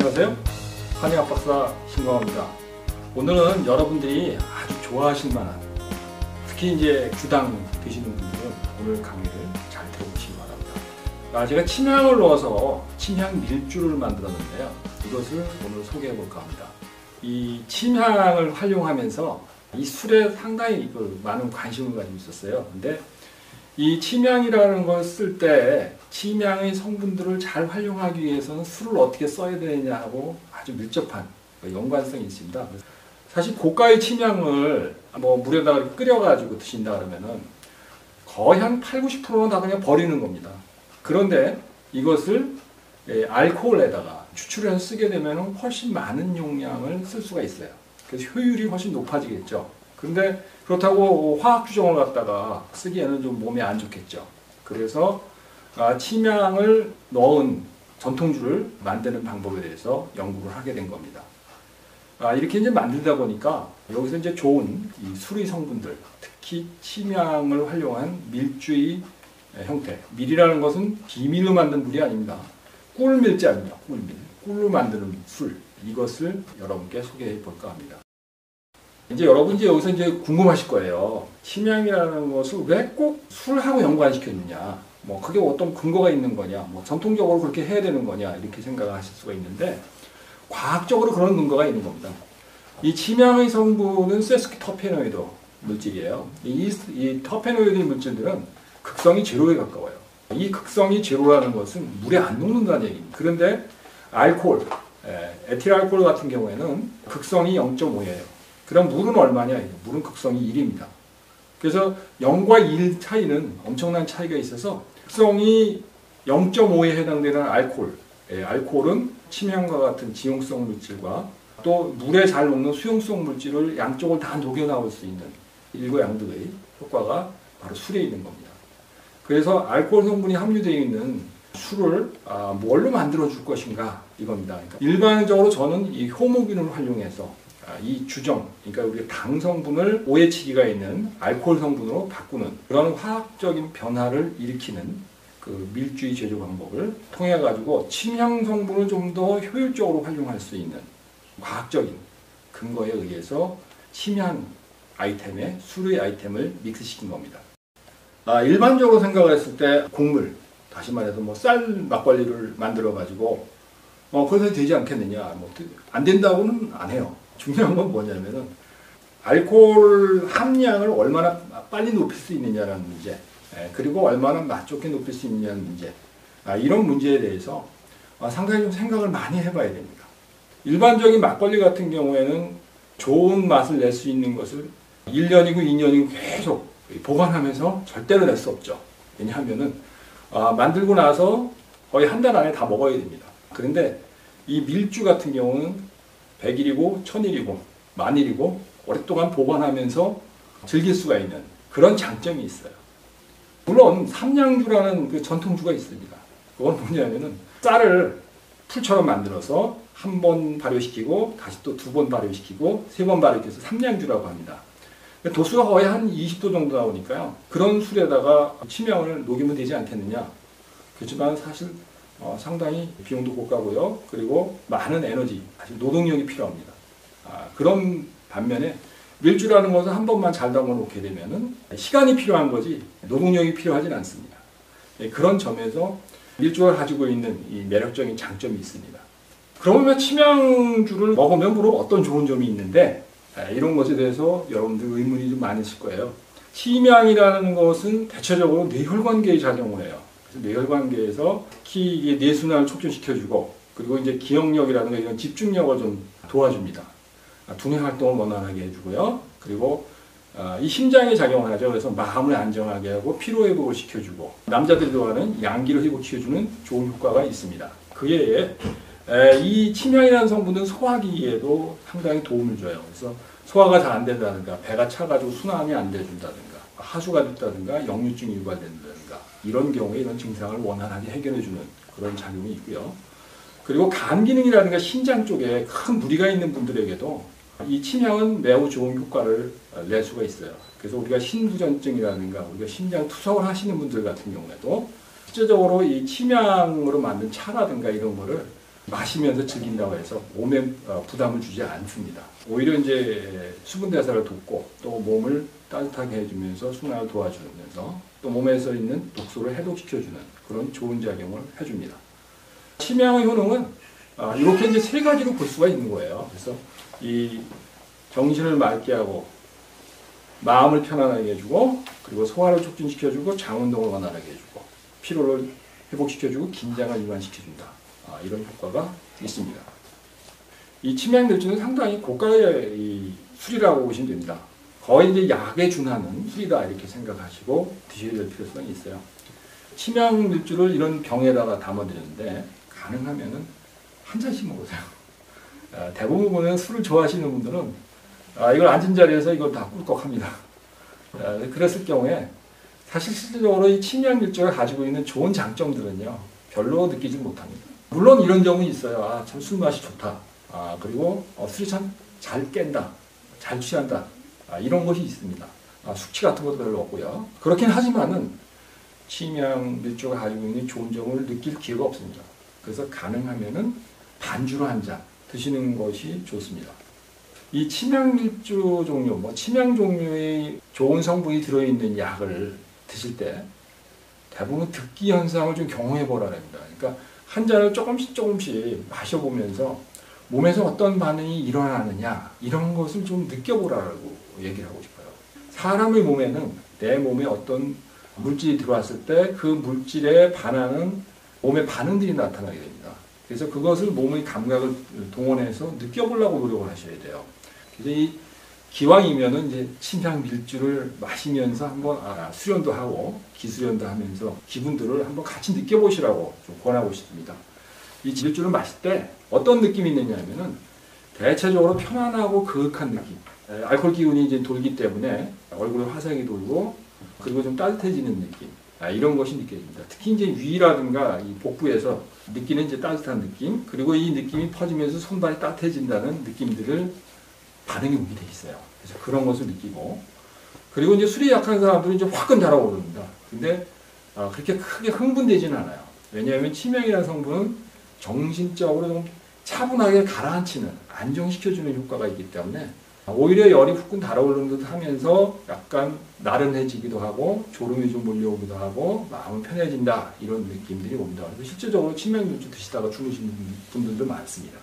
안녕하세요. 한의학 박사 신광호입니다. 오늘은 여러분들이 아주 좋아하실 만한, 특히 이제 주당 드시는 분들은 오늘 강의를 잘 들어보시기 바랍니다. 제가 침향을 넣어서 침향 밀주를 만들었는데요. 이것을 오늘 소개해 볼까 합니다. 이 침향을 활용하면서 이 술에 상당히 많은 관심을 가지고 있었어요. 근데 이 침향이라는 걸 쓸 때 침향의 성분들을 잘 활용하기 위해서는 술을 어떻게 써야 되느냐하고 아주 밀접한 연관성이 있습니다. 사실 고가의 침향을 물에다가 끓여가지고 드신다 그러면은 거의 한 80~90%는 다 그냥 버리는 겁니다. 그런데 이것을 알코올에다가 추출해서 쓰게 되면 훨씬 많은 용량을 쓸 수가 있어요. 그래서 효율이 훨씬 높아지겠죠. 근데 그렇다고 화학 주정을 갖다가 쓰기에는 좀 몸에 안 좋겠죠. 그래서 침향을 넣은 전통주를 만드는 방법에 대해서 연구를 하게 된 겁니다. 이렇게 이제 만들다 보니까 여기서 이제 좋은 이 술의 성분들, 특히 침향을 활용한 밀주의 형태. 밀이라는 것은 비밀로 만든 물이 아닙니다. 꿀밀자입니다. 꿀밀. 꿀로 만드는 술. 이것을 여러분께 소개해 볼까 합니다. 이제 여러분이 여기서 이제 궁금하실 거예요. 침향이라는 것을 왜 꼭 술하고 연관시켰느냐? 그게 어떤 근거가 있는 거냐? 전통적으로 그렇게 해야 되는 거냐? 이렇게 생각하실 수가 있는데, 과학적으로 그런 근거가 있는 겁니다. 이 침향의 성분은 세스키터페노이드 물질이에요. 이 터페노이드 물질들은 극성이 제로에 가까워요. 이 극성이 제로라는 것은 물에 안 녹는다는 얘기입니다. 그런데 알코올, 에틸알코올 같은 경우에는 극성이 0.5예요. 그럼 물은 얼마냐? 물은 극성이 1입니다. 그래서 0과 1 차이는 엄청난 차이가 있어서 극성이 0.5에 해당되는 알코올, 알코올은 침향과 같은 지용성 물질과 또 물에 잘 녹는 수용성 물질을 양쪽을 다 녹여 나올 수 있는 일거양득의 효과가 바로 술에 있는 겁니다. 그래서 알코올 성분이 함유되어 있는 술을 뭘로 만들어 줄 것인가 이겁니다. 그러니까 일반적으로 저는 이 효모균을 활용해서 이 주정, 그러니까 우리가 당 성분을 OH기가 있는 알코올 성분으로 바꾸는 그런 화학적인 변화를 일으키는 그 밀주의 제조 방법을 통해 가지고 침향 성분을 좀 더 효율적으로 활용할 수 있는 과학적인 근거에 의해서 침향 아이템에 술의 아이템을 믹스시킨 겁니다. 일반적으로 생각을 했을 때 곡물, 다시 말해서 쌀 막걸리를 만들어 가지고 그래서 되지 않겠느냐? 안 된다고는 안 해요. 중요한 건 뭐냐면은 알코올 함량을 얼마나 빨리 높일 수 있느냐라는 문제, 그리고 얼마나 맛 좋게 높일 수 있느냐는 문제, 이런 문제에 대해서 상당히 좀 생각을 많이 해봐야 됩니다. 일반적인 막걸리 같은 경우에는 좋은 맛을 낼 수 있는 것을 1년이고 2년이고 계속 보관하면서 절대로 낼 수 없죠. 왜냐하면은 만들고 나서 거의 한 달 안에 다 먹어야 됩니다. 그런데 이 밀주 같은 경우는 100일이고 1000일이고 만일이고 오랫동안 보관하면서 즐길 수가 있는 그런 장점이 있어요. 물론 삼량주라는 그 전통주가 있습니다. 그건 뭐냐면은 쌀을 풀처럼 만들어서 한 번 발효시키고 다시 또 2번 발효시키고 3번 발효해서 삼량주라고 합니다. 도수가 거의 한 20도 정도 나오니까요. 그런 술에다가 침향을 녹이면 되지 않겠느냐. 그렇지만 사실 상당히 비용도 고가고요. 그리고 많은 에너지, 노동력이 필요합니다. 그런 반면에 밀주라는 것은 한 번만 잘 담아 놓게 되면은 시간이 필요한 거지 노동력이 필요하진 않습니다. 그런 점에서 밀주가 가지고 있는 이 매력적인 장점이 있습니다. 그러면 침향주를 먹으면 어떤 좋은 점이 있는데, 이런 것에 대해서 여러분들 의문이 좀 많으실 거예요. 침향이라는 것은 대체적으로 뇌혈관계에 작용을 해요. 뇌혈관계에서 특히 이게 뇌순환을 촉진시켜주고, 그리고 이제 기억력이라든가 이런 집중력을 좀 도와줍니다. 두뇌 활동을 원활하게 해주고요. 그리고 이 심장에 작용을 하죠. 그래서 마음을 안정하게 하고 피로 회복을 시켜주고, 남자들이 좋아하는 양기를 회복시켜주는 좋은 효과가 있습니다. 그에 이 침향이라는 성분은 소화기에도 상당히 도움을 줘요. 그래서 소화가 잘 안 된다든가, 배가 차가지고 순환이 안 돼준다든가, 하수가 됐다든가, 역류증이 유발된다든가, 이런 경우에 이런 증상을 원활하게 해결해주는 그런 작용이 있고요. 그리고 간 기능이라든가 신장 쪽에 큰 무리가 있는 분들에게도 이 침향은 매우 좋은 효과를 낼 수가 있어요. 그래서 우리가 신부전증이라든가 우리가 심장 투석을 하시는 분들 같은 경우에도 실제적으로 이 침향으로 만든 차라든가 이런 거를 마시면서 즐긴다고 해서 몸에 부담을 주지 않습니다. 오히려 이제 수분 대사를 돕고 또 몸을 따뜻하게 해주면서 순환을 도와주면서 또 몸에서 있는 독소를 해독시켜주는 그런 좋은 작용을 해줍니다. 침향의 효능은 이렇게 이제 세 가지로 볼 수가 있는 거예요. 그래서 이 정신을 맑게 하고 마음을 편안하게 해주고 그리고 소화를 촉진시켜주고 장운동을 원활하게 해주고 피로를 회복시켜주고 긴장을 이완시켜준다. 이런 효과가 있습니다. 이 침향밀주는 상당히 고가의 이 술이라고 보시면 됩니다. 거의 이제 약에 준하는 술이다 이렇게 생각하시고 드셔야 될 필요성이 있어요. 침향밀주를 이런 병에다가 담아드렸는데 가능하면은 한 잔씩 먹으세요. 대부분은 술을 좋아하시는 분들은 이걸 앉은 자리에서 이걸 다 꿀꺽합니다. 그랬을 경우에 사실 실질적으로 이 침향밀주가 가지고 있는 좋은 장점들은요 별로 느끼지 못합니다. 물론 이런 점은 있어요. 참 술 맛이 좋다. 그리고 술이 참 잘 깬다. 잘 취한다. 이런 것이 있습니다. 숙취 같은 것도 별로 없고요. 그렇긴 하지만은 침향밀주가 가지고 있는 좋은 점을 느낄 기회가 없습니다. 그래서 가능하면은 반주로 한 잔 드시는 것이 좋습니다. 이 침향밀주 종류, 침향 종류의 좋은 성분이 들어있는 약을 드실 때 대부분 득기 현상을 좀 경험해 보라고 합니다. 그러니까 한 잔을 조금씩 마셔보면서 몸에서 어떤 반응이 일어나느냐 이런 것을 좀 느껴보라고 얘기를 하고 싶어요. 사람의 몸에는 내 몸에 어떤 물질이 들어왔을 때 그 물질에 반하는 몸의 반응들이 나타나게 됩니다. 그래서 그것을 몸의 감각을 동원해서 느껴보려고 노력을 하셔야 돼요. 그래서 이 기왕이면은 이제 침향밀주를 마시면서 한번 수련도 하고 기수련도 하면서 기분들을 한번 같이 느껴보시라고 좀 권하고 싶습니다. 이 밀주를 마실 때 어떤 느낌이 있느냐 하면은 대체적으로 편안하고 그윽한 느낌. 알코올 기운이 이제 돌기 때문에 얼굴에 화상이 돌고 그리고 좀 따뜻해지는 느낌. 이런 것이 느껴집니다. 특히 이제 위라든가 이 복부에서 느끼는 이제 따뜻한 느낌, 그리고 이 느낌이 퍼지면서 손발이 따뜻해진다는 느낌들을 반응이 오게 돼 있어요. 그래서 그런 것을 느끼고, 그리고 이제 술이 약한 사람들은 이제 화끈 달아오릅니다. 근데 그렇게 크게 흥분되지는 않아요. 왜냐하면 침향이라는 성분은 정신적으로 좀 차분하게 가라앉히는, 안정시켜주는 효과가 있기 때문에 오히려 열이 후끈 달아오르는 듯 하면서 약간 나른해지기도 하고 졸음이 좀 몰려오기도 하고 마음은 편해진다 이런 느낌들이 옵니다. 그래서 실제적으로 침향밀주 드시다가 주무시는 분들도 많습니다.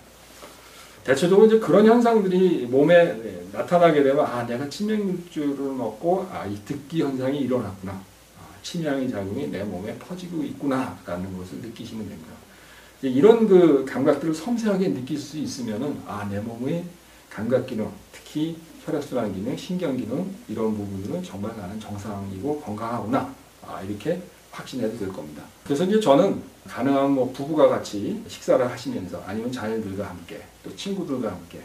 대체적으로 이제 그런 현상들이 몸에 나타나게 되면 내가 침향밀주를 먹고 이 득기 현상이 일어났구나, 침향의 작용이 내 몸에 퍼지고 있구나 라는 것을 느끼시면 됩니다. 이런 그 감각들을 섬세하게 느낄 수 있으면은 내 몸의 감각 기능, 특히 혈액순환 기능, 신경 기능 이런 부분들은 정말 나는 정상이고 건강하구나 이렇게 확신해도 될 겁니다. 그래서 이제 저는 가능하면 부부가 같이 식사를 하시면서 아니면 자녀들과 함께 또 친구들과 함께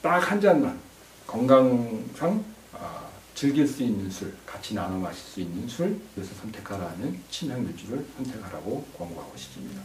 딱 한 잔만 건강상 즐길 수 있는 술, 같이 나눠 마실 수 있는 술, 그래서 선택하라는 침향밀주를 선택하라고 권고하고 싶습니다.